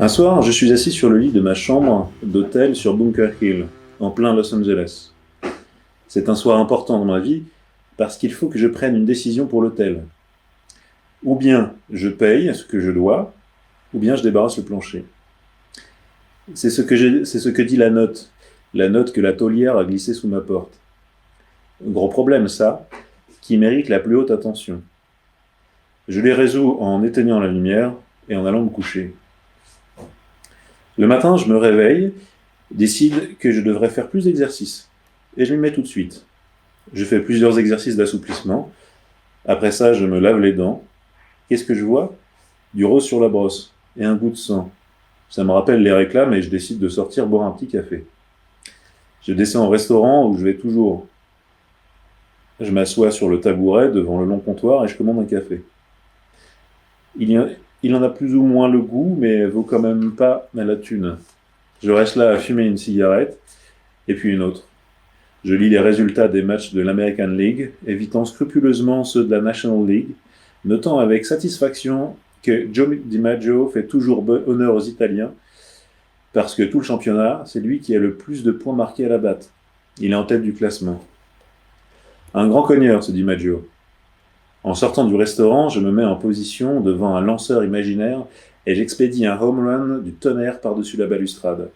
Un soir, je suis assis sur le lit de ma chambre d'hôtel sur Bunker Hill, en plein Los Angeles. C'est un soir important dans ma vie parce qu'il faut que je prenne une décision pour l'hôtel. Ou bien je paye ce que je dois, ou bien je débarrasse le plancher. C'est ce que dit la note que la taulière a glissée sous ma porte. Gros problème ça, qui mérite la plus haute attention. Je les résous en éteignant la lumière et en allant me coucher. Le matin, je me réveille, décide que je devrais faire plus d'exercices. Et je m'y mets tout de suite. Je fais plusieurs exercices d'assouplissement. Après ça, je me lave les dents. Qu'est-ce que je vois ? Du rose sur la brosse et un goût de sang. Ça me rappelle les réclames et je décide de sortir boire un petit café. Je descends au restaurant où je vais toujours. Je m'assois sur le tabouret devant le long comptoir et je commande un café. Il en a plus ou moins le goût, mais vaut quand même pas la thune. Je reste là à fumer une cigarette, et puis une autre. Je lis les résultats des matchs de l'American League, évitant scrupuleusement ceux de la National League, notant avec satisfaction que Joe DiMaggio fait toujours honneur aux Italiens, parce que tout le championnat, c'est lui qui a le plus de points marqués à la batte. Il est en tête du classement. Un grand cogneur, ce DiMaggio. En sortant du restaurant, je me mets en position devant un lanceur imaginaire et j'expédie un home run du tonnerre par-dessus la balustrade.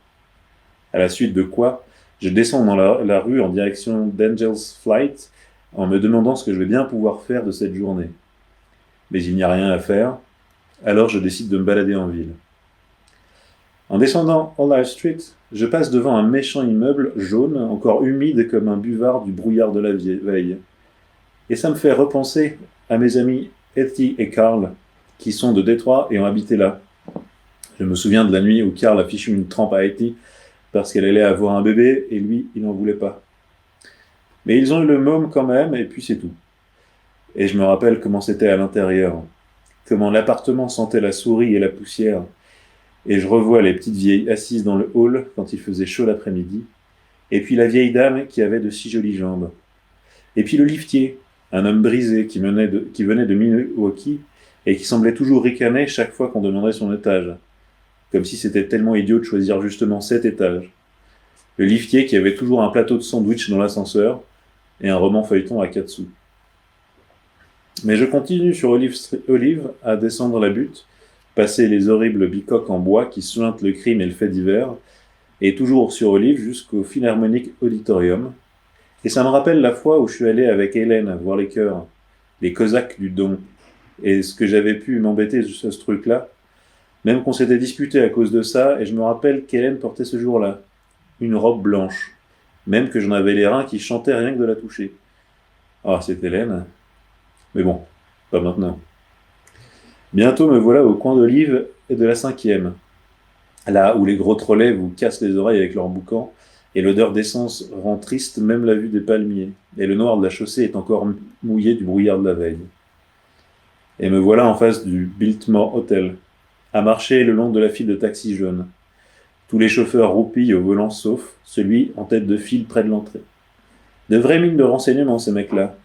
À la suite de quoi, je descends dans la rue en direction d'Angel's Flight en me demandant ce que je vais bien pouvoir faire de cette journée. Mais il n'y a rien à faire, alors je décide de me balader en ville. En descendant Olive Street, je passe devant un méchant immeuble jaune, encore humide comme un buvard du brouillard de la veille. Et ça me fait repenser à mes amis Etty et Carl, qui sont de Détroit et ont habité là. Je me souviens de la nuit où Carl a fichu une trempe à Etty parce qu'elle allait avoir un bébé et lui, il n'en voulait pas. Mais ils ont eu le môme quand même et puis c'est tout. Et je me rappelle comment c'était à l'intérieur, comment l'appartement sentait la souris et la poussière. Et je revois les petites vieilles assises dans le hall quand il faisait chaud l'après-midi. Et puis la vieille dame qui avait de si jolies jambes. Et puis le liftier, un homme brisé qui venait de Milwaukee et qui semblait toujours ricaner chaque fois qu'on demandait son étage. Comme si c'était tellement idiot de choisir justement cet étage. Le liftier qui avait toujours un plateau de sandwich dans l'ascenseur et un roman feuilleton à 4 sous. Mais je continue sur Olive à descendre la butte, passer les horribles bicoques en bois qui suintent le crime et le fait divers, et toujours sur Olive jusqu'au Philharmonic Auditorium. Et ça me rappelle la fois où je suis allé avec Hélène voir les chœurs, les Cosaques du Don, et ce que j'avais pu m'embêter sur ce truc-là, même qu'on s'était disputé à cause de ça, et je me rappelle qu'Hélène portait ce jour-là une robe blanche, même que j'en avais les reins qui chantaient rien que de la toucher. Ah, c'est Hélène. Mais bon, pas maintenant. Bientôt me voilà au coin d'Olive et de la 5e, là où les gros trolleys vous cassent les oreilles avec leurs boucans, et l'odeur d'essence rend triste même la vue des palmiers, et le noir de la chaussée est encore mouillé du brouillard de la veille. Et me voilà en face du Biltmore Hotel, à marcher le long de la file de taxis jaunes. Tous les chauffeurs roupillent au volant sauf celui en tête de file près de l'entrée. De vraies mines de renseignements, ces mecs-là.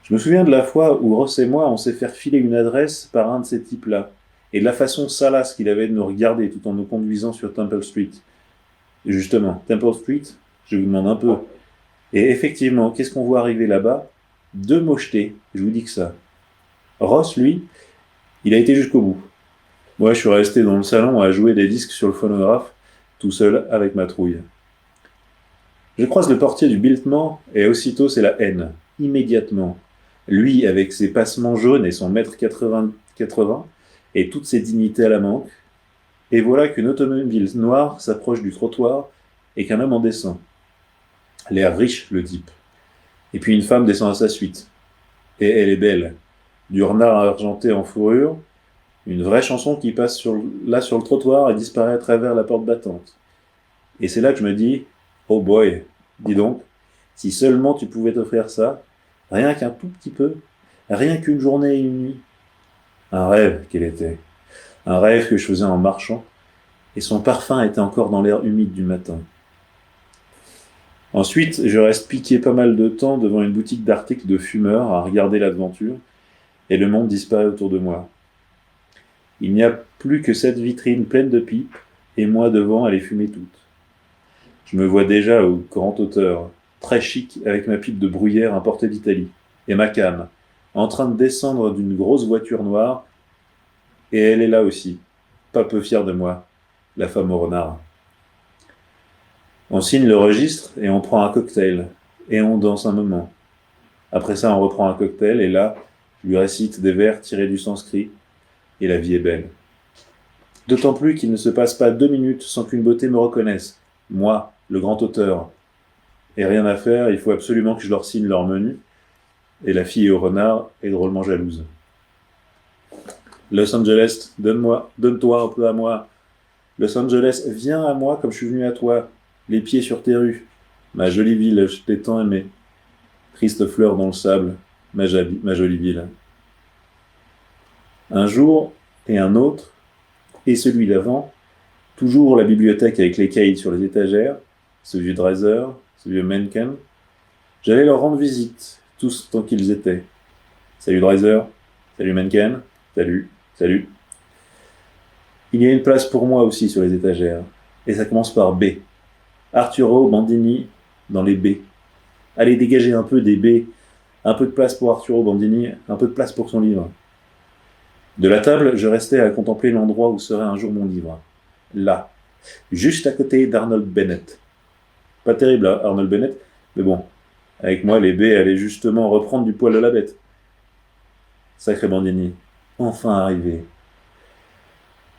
Je me souviens de la fois où Ross et moi, on s'est fait filer une adresse par un de ces types-là, et de la façon salace qu'il avait de nous regarder tout en nous conduisant sur Temple Street. Et justement, Temple Street, je vous demande un peu. Et effectivement, qu'est-ce qu'on voit arriver là-bas ? 2 mochetés, je vous dis que ça. Ross, lui, il a été jusqu'au bout. Moi, je suis resté dans le salon à jouer des disques sur le phonographe, tout seul avec ma trouille. Je croise le portier du Biltmore, et aussitôt c'est la haine, immédiatement. Lui, avec ses passements jaunes et son mètre 80, et toutes ses dignités à la manque, et voilà qu'une automobile noire s'approche du trottoir et qu'un homme en descend. L'air riche, le type. Et puis une femme descend à sa suite. Et elle est belle. Du renard argenté en fourrure, une vraie chanson qui passe sur le trottoir et disparaît à travers la porte battante. Et c'est là que je me dis, oh boy, dis donc, si seulement tu pouvais t'offrir ça, rien qu'un tout petit peu, rien qu'une journée et une nuit. Un rêve qu'elle était. Un rêve que je faisais en marchant, et son parfum était encore dans l'air humide du matin. Ensuite, je reste piqué pas mal de temps devant une boutique d'articles de fumeurs à regarder l'aventure, et le monde disparaît autour de moi. Il n'y a plus que cette vitrine pleine de pipes, et moi devant à les fumer toutes. Je me vois déjà au grand auteur, très chic, avec ma pipe de bruyère importée d'Italie, et ma canne, en train de descendre d'une grosse voiture noire, et elle est là aussi, pas peu fière de moi, la femme au renard. On signe le registre et on prend un cocktail, et on danse un moment. Après ça, on reprend un cocktail, et là, je lui récite des vers tirés du sanskrit, et la vie est belle. D'autant plus qu'il ne se passe pas 2 minutes sans qu'une beauté me reconnaisse. Moi, le grand auteur. Et rien à faire, il faut absolument que je leur signe leur menu. Et la fille au renard est drôlement jalouse. Los Angeles, donne-toi un peu à moi. Los Angeles, viens à moi comme je suis venu à toi. Les pieds sur tes rues. Ma jolie ville, je t'ai tant aimé. Triste fleur dans le sable, ma jolie ville. Un jour et un autre, et celui d'avant, toujours la bibliothèque avec les cahiers sur les étagères, ce vieux Dreiser, ce vieux Mencken, j'allais leur rendre visite, tous tant qu'ils étaient. Salut Dreiser, salut Mencken, salut. Il y a une place pour moi aussi sur les étagères, et ça commence par B. Arturo Bandini dans les B. Allez dégager un peu des B, un peu de place pour Arturo Bandini, un peu de place pour son livre. De la table, je restais à contempler l'endroit où serait un jour mon livre. Là, juste à côté d'Arnold Bennett. Pas terrible, hein, Arnold Bennett, mais bon, avec moi, les baies allaient justement reprendre du poil de la bête. Sacré Bandini, enfin arrivé.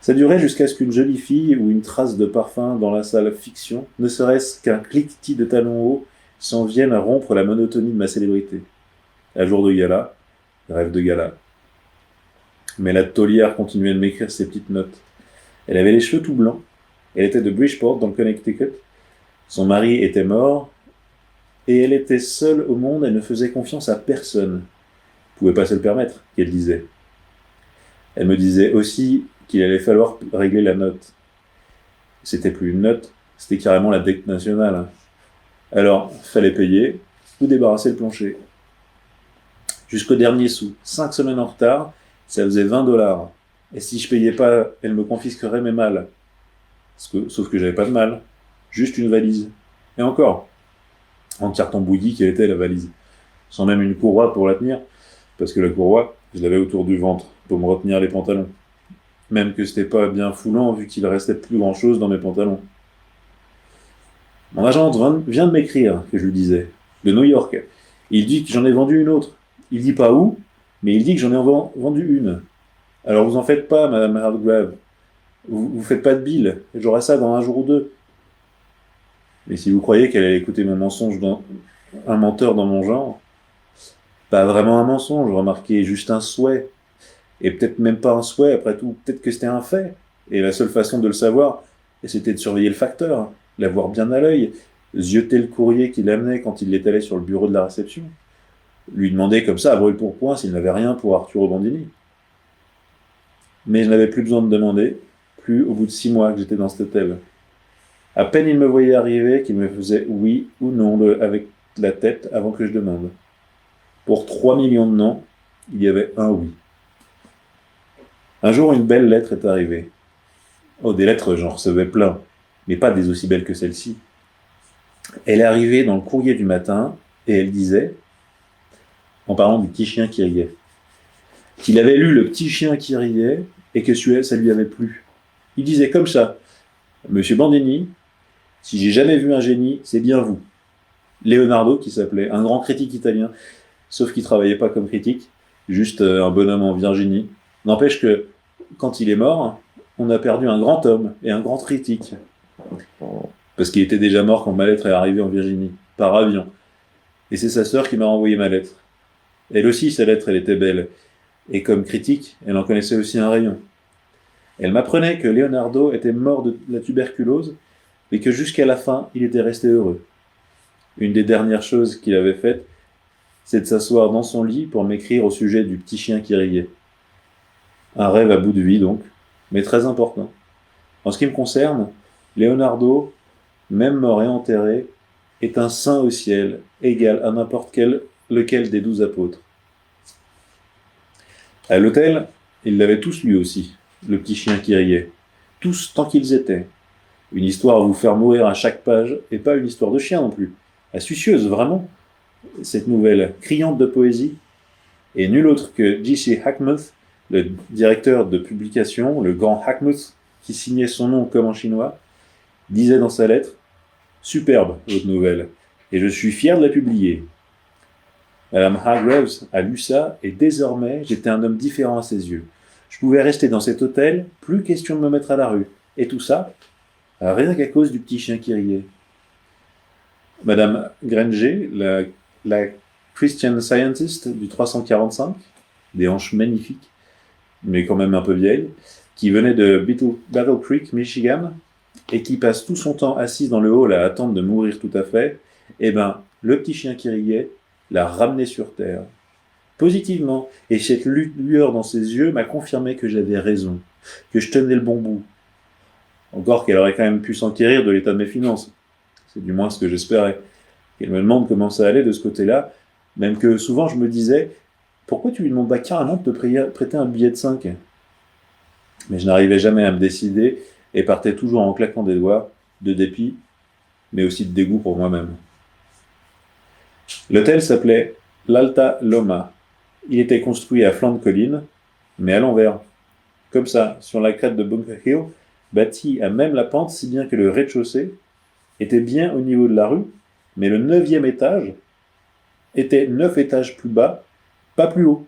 Ça durait jusqu'à ce qu'une jolie fille ou une trace de parfum dans la salle fiction, ne serait-ce qu'un cliquetis de talons hauts, s'en vienne à rompre la monotonie de ma célébrité. À jour de gala, rêve de gala. Mais la taulière continuait de m'écrire ses petites notes. Elle avait les cheveux tout blancs. Elle était de Bridgeport, dans le Connecticut. Son mari était mort. Et elle était seule au monde et ne faisait confiance à personne. Elle pouvait pas se le permettre, qu'elle disait. Elle me disait aussi qu'il allait falloir régler la note. C'était plus une note, c'était carrément la dette nationale. Alors, fallait payer ou débarrasser le plancher. Jusqu'au dernier sou, 5 semaines en retard, ça faisait $20. Et si je payais pas, elle me confisquerait mes malles. Sauf que j'avais pas de malles, juste une valise. Et encore, en carton bouilli quelle était la valise. Sans même une courroie pour la tenir, parce que la courroie, je l'avais autour du ventre, pour me retenir les pantalons. Même que c'était pas bien foulant, vu qu'il restait plus grand chose dans mes pantalons. Mon agent vient de m'écrire, que je lui disais, de New York. Il dit que j'en ai vendu une autre. Il dit pas où, mais il dit que j'en ai vendu une. Alors vous en faites pas, Madame Hardgrave. Vous faites pas de bile. J'aurai ça dans 1 jour ou 2. Mais si vous croyez qu'elle allait écouter mon mensonge un menteur dans mon genre, pas vraiment un mensonge, remarquez, juste un souhait. Et peut-être même pas un souhait, après tout, peut-être que c'était un fait. Et la seule façon de le savoir, c'était de surveiller le facteur, l'avoir bien à l'œil, zioter le courrier qu'il amenait quand il l'étalait sur le bureau de la réception. Lui demander comme ça, à brûle-pourpoint, s'il n'avait rien pour Arturo Bandini. Mais je n'avais plus besoin de demander, plus au bout de 6 mois que j'étais dans cet hôtel. À peine il me voyait arriver qu'il me faisait oui ou non avec la tête avant que je demande. Pour 3 millions de non, il y avait un oui. Un jour, une belle lettre est arrivée. Oh, des lettres, j'en recevais plein, mais pas des aussi belles que celle-ci. Elle est arrivée dans le courrier du matin, et elle disait, en parlant du petit chien qui riait, qu'il avait lu le petit chien qui riait, et que ça lui avait plu. Il disait comme ça, Monsieur Bandini, si j'ai jamais vu un génie, c'est bien vous. Leonardo, qui s'appelait, un grand critique italien, sauf qu'il travaillait pas comme critique, juste un bonhomme en Virginie. N'empêche que, quand il est mort, on a perdu un grand homme et un grand critique. Parce qu'il était déjà mort quand ma lettre est arrivée en Virginie, par avion. Et c'est sa sœur qui m'a envoyé ma lettre. Elle aussi, sa lettre, elle était belle. Et comme critique, elle en connaissait aussi un rayon. Elle m'apprenait que Leonardo était mort de la tuberculose, mais que jusqu'à la fin, il était resté heureux. Une des dernières choses qu'il avait faites, c'est de s'asseoir dans son lit pour m'écrire au sujet du petit chien qui riait. Un rêve à bout de vie, donc, mais très important. En ce qui me concerne, Leonardo, même mort et enterré, est un saint au ciel, égal à n'importe lequel des 12 apôtres. À l'hôtel, ils l'avaient tous lu aussi. le petit chien qui riait. Tous tant qu'ils étaient. Une histoire à vous faire mourir à chaque page, et pas une histoire de chien non plus. Astucieuse, vraiment, cette nouvelle, criante de poésie, et nul autre que J.C. Hackmuth, le directeur de publication, le grand Hackmuth, qui signait son nom comme en chinois, disait dans sa lettre « Superbe, votre nouvelle, et je suis fier de la publier. » Madame Hargreaves a lu ça, et désormais, j'étais un homme différent à ses yeux. Je pouvais rester dans cet hôtel, plus question de me mettre à la rue. Et tout ça, rien qu'à cause du petit chien qui riait. Madame Granger, la Christian Scientist du 345, des hanches magnifiques, mais quand même un peu vieilles, qui venait de Battle Creek, Michigan, et qui passe tout son temps assise dans le hall à attendre de mourir tout à fait, eh ben, le petit chien qui riait l'a ramené sur terre. Positivement, et cette lueur dans ses yeux m'a confirmé que j'avais raison, que je tenais le bon bout. Encore qu'elle aurait quand même pu s'enquérir de l'état de mes finances. C'est du moins ce que j'espérais. Qu'elle me demande comment ça allait de ce côté-là, même que souvent je me disais « Pourquoi tu lui demandes pas carrément de te prêter un billet de 5 ?» Mais je n'arrivais jamais à me décider et partais toujours en claquant des doigts, de dépit, mais aussi de dégoût pour moi-même. L'hôtel s'appelait l'Alta Loma. Il était construit à flanc de colline, mais à l'envers. Comme ça, sur la crête de Bunker Hill, bâti à même la pente, si bien que le rez-de-chaussée était bien au niveau de la rue, mais le 9e étage était 9 étages plus bas, pas plus haut.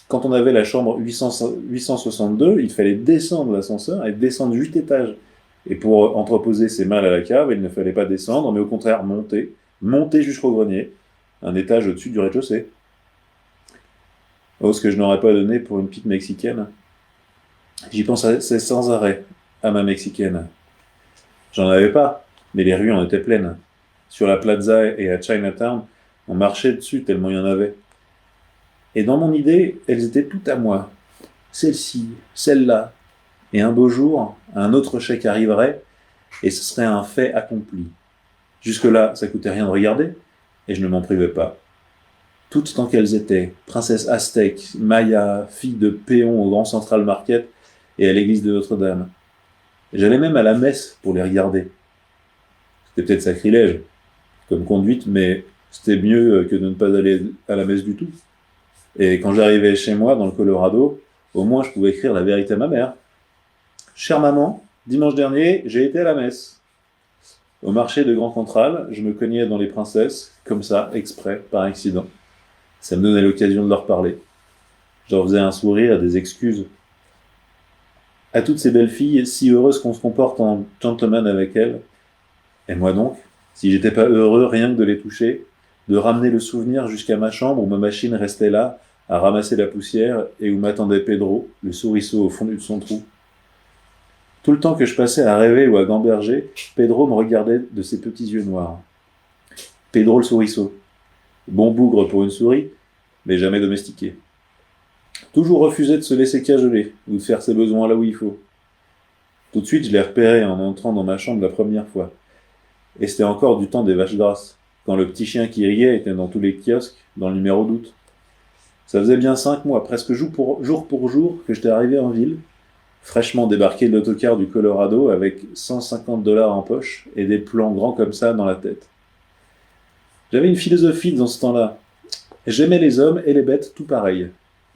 Quand on avait la chambre 862, il fallait descendre l'ascenseur et descendre 8 étages. Et pour entreposer ses malles à la cave, il ne fallait pas descendre, mais au contraire monter jusqu'au grenier, un étage au-dessus du rez-de-chaussée. Oh, ce que je n'aurais pas donné pour une petite mexicaine. J'y pensais sans arrêt à ma mexicaine. J'en avais pas, mais les rues en étaient pleines. Sur la plaza et à Chinatown, on marchait dessus tellement il y en avait. Et dans mon idée, elles étaient toutes à moi. Celle-ci, celle-là. Et un beau jour, un autre chèque arriverait, et ce serait un fait accompli. Jusque-là, ça coûtait rien de regarder, et je ne m'en privais pas. Toutes tant qu'elles étaient, princesse aztèque, maya, fille de péon au Grand Central Market et à l'église de Notre-Dame. J'allais même à la messe pour les regarder. C'était peut-être sacrilège, comme conduite, mais c'était mieux que de ne pas aller à la messe du tout. Et quand j'arrivais chez moi, dans le Colorado, au moins je pouvais écrire la vérité à ma mère. Chère maman, dimanche dernier, j'ai été à la messe. Au marché de Grand Central, je me cognais dans les princesses, comme ça, exprès, par accident. Ça me donnait l'occasion de leur parler. Je leur faisais un sourire et des excuses. À toutes ces belles filles, si heureuses qu'on se comporte en gentleman avec elles, et moi donc, si j'étais pas heureux rien que de les toucher, de ramener le souvenir jusqu'à ma chambre où ma machine restait là, à ramasser la poussière, et où m'attendait Pedro, le souriceau au fond de son trou. Tout le temps que je passais à rêver ou à gamberger, Pedro me regardait de ses petits yeux noirs. Pedro le souriceau. Bon bougre pour une souris, mais jamais domestiqué. Toujours refusé de se laisser cajoler, ou de faire ses besoins là où il faut. Tout de suite, je l'ai repéré en entrant dans ma chambre la première fois. Et c'était encore du temps des vaches grasses, quand le petit chien qui riait était dans tous les kiosques, dans le numéro d'août. Ça faisait bien 5 mois, presque jour pour jour, que j'étais arrivé en ville, fraîchement débarqué de l'autocar du Colorado avec $150 en poche et des plans grands comme ça dans la tête. J'avais une philosophie dans ce temps-là. J'aimais les hommes et les bêtes tout pareil.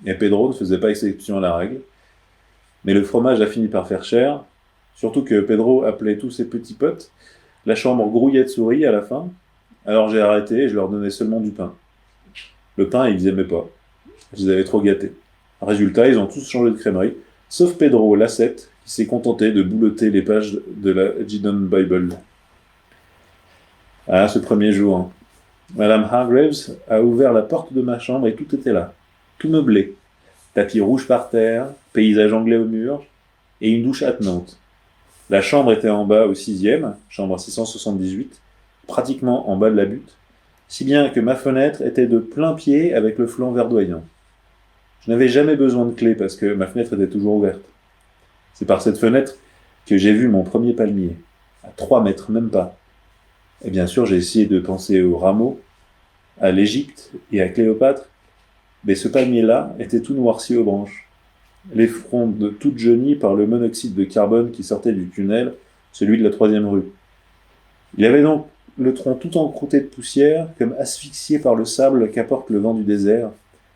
Et Pedro ne faisait pas exception à la règle. Mais le fromage a fini par faire cher, surtout que Pedro appelait tous ses petits potes. La chambre grouillait de souris à la fin, alors j'ai arrêté et je leur donnais seulement du pain. Le pain, ils aimaient pas. Je les avais trop gâtés. Résultat, ils ont tous changé de crèmerie, sauf Pedro, l'ascète, qui s'est contenté de boulotter les pages de la Gideon Bible. Ah, ce premier jour, Madame Hargreaves a ouvert la porte de ma chambre et tout était là, tout meublé. Tapis rouge par terre, paysage anglais au mur, et une douche attenante. La chambre était en bas au 6e, chambre 678, pratiquement en bas de la butte, si bien que ma fenêtre était de plein pied avec le flanc verdoyant. Je n'avais jamais besoin de clé parce que ma fenêtre était toujours ouverte. C'est par cette fenêtre que j'ai vu mon premier palmier, à 3 mètres, même pas. Et bien sûr, j'ai essayé de penser aux rameaux, à l'Égypte et à Cléopâtre, mais ce palmier-là était tout noirci aux branches. les frondes toutes jaunies par le monoxyde de carbone qui sortait du tunnel, celui de la 3e rue. Il avait donc le tronc tout encrouté de poussière, comme asphyxié par le sable qu'apporte le vent du désert,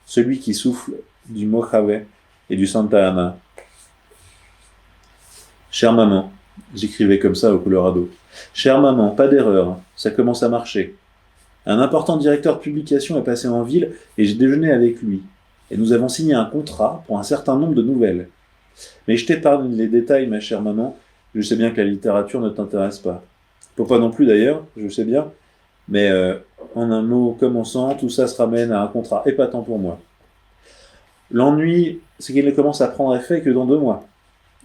celui qui souffle du Mojave et du Santa Ana. Chère maman, j'écrivais comme ça au Colorado. Chère maman, pas d'erreur, ça commence à marcher. Un important directeur de publication est passé en ville et j'ai déjeuné avec lui. Et nous avons signé un contrat pour un certain nombre de nouvelles. Mais je t'épargne les détails, ma chère maman, je sais bien que la littérature ne t'intéresse pas. Pour pas non plus d'ailleurs, je sais bien, mais en un mot commençant, tout ça se ramène à un contrat épatant pour moi. L'ennui, c'est qu'il ne commence à prendre effet que dans 2 mois.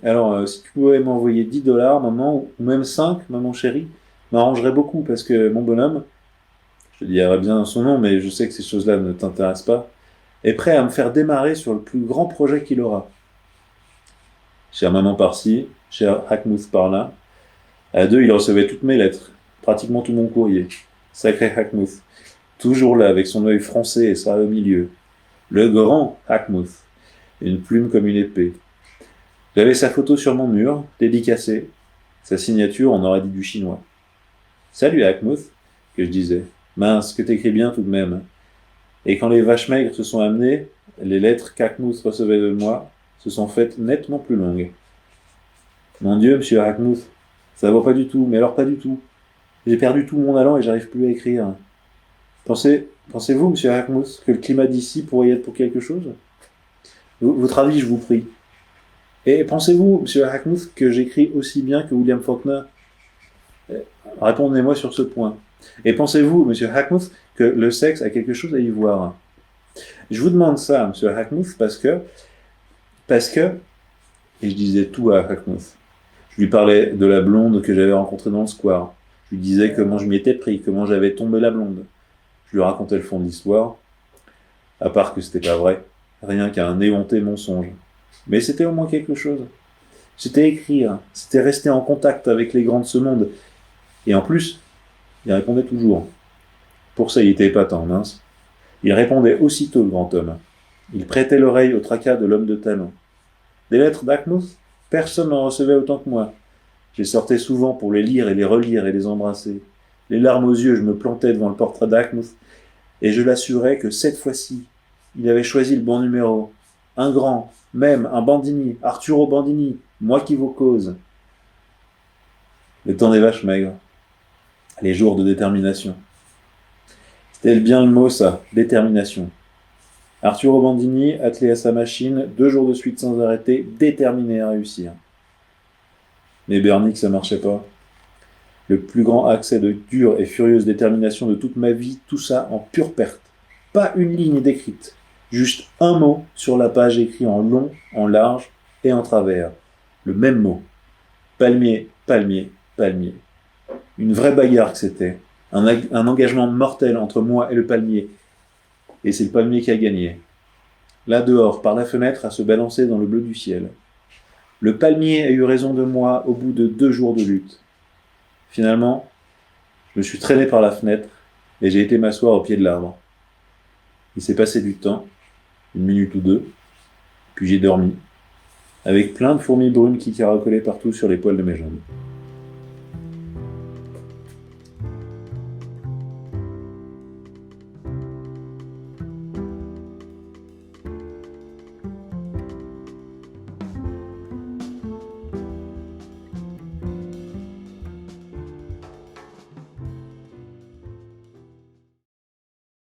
Alors, si tu pouvais m'envoyer $10, maman, ou même 5, maman chérie, m'arrangerait beaucoup, parce que mon bonhomme, je te dirais bien son nom, mais je sais que ces choses-là ne t'intéressent pas, est prêt à me faire démarrer sur le plus grand projet qu'il aura. Chère maman par-ci, cher Hackmouth par-là. À 2, il recevait toutes mes lettres, pratiquement tout mon courrier. Sacré Hackmouth, toujours là, avec son œil français et ça au milieu. Le grand Hackmouth, une plume comme une épée. J'avais sa photo sur mon mur, dédicacée. Sa signature, on aurait dit du chinois. Salut Hackmouth, que je disais. Mince, que t'écris bien tout de même. Et quand les vaches maigres se sont amenées, les lettres qu'Hackmouth recevait de moi se sont faites nettement plus longues. Mon Dieu, monsieur Hackmouth, ça va pas du tout, mais alors pas du tout. J'ai perdu tout mon allant et j'arrive plus à écrire. Pensez-vous, monsieur Hackmouth, que le climat d'ici pourrait y être pour quelque chose? Votre avis, je vous prie. Et pensez-vous, monsieur Hackmouth, que j'écris aussi bien que William Faulkner? Répondez-moi sur ce point. Et pensez-vous, monsieur Hackmouth, que le sexe a quelque chose à y voir? Je vous demande ça, monsieur Hackmouth, parce que, et je disais tout à Hackmouth. Je lui parlais de la blonde que j'avais rencontrée dans le square. Je lui disais comment je m'y étais pris, comment j'avais tombé la blonde. Je lui racontais le fond de l'histoire, à part que c'était pas vrai, rien qu'un éhonté mensonge. Mais c'était au moins quelque chose. C'était écrire, c'était rester en contact avec les grands de ce monde. Et en plus, il répondait toujours. Pour ça, il était épatant, mince. Il répondait aussitôt, le grand homme. Il prêtait l'oreille au tracas de l'homme de talent. Des lettres d'Hackmouth, personne n'en recevait autant que moi. J'y sortais souvent pour les lire et les relire et les embrasser. Les larmes aux yeux, je me plantais devant le portrait d'Hackmouth et je l'assurais que cette fois-ci, il avait choisi le bon numéro. Un grand, même un Bandini, Arturo Bandini, moi qui vous cause. Le temps des vaches maigres. Les jours de détermination. C'était bien le mot, ça, détermination. Arturo Bandini, attelé à sa machine, 2 jours de suite sans arrêter, déterminé à réussir. Mais Bernick, ça marchait pas. Le plus grand accès de dure et furieuse détermination de toute ma vie, tout ça en pure perte. Pas une ligne décrite. Juste un mot sur la page écrit en long, en large et en travers. Le même mot. Palmier, palmier, palmier. Une vraie bagarre que c'était. Un engagement mortel entre moi et le palmier. Et c'est le palmier qui a gagné. Là dehors, par la fenêtre, à se balancer dans le bleu du ciel. Le palmier a eu raison de moi au bout de 2 jours de lutte. Finalement, je me suis traîné par la fenêtre et j'ai été m'asseoir au pied de l'arbre. Il s'est passé du temps, 1 minute ou 2, puis j'ai dormi, avec plein de fourmis brunes qui caracolaient partout sur les poils de mes jambes.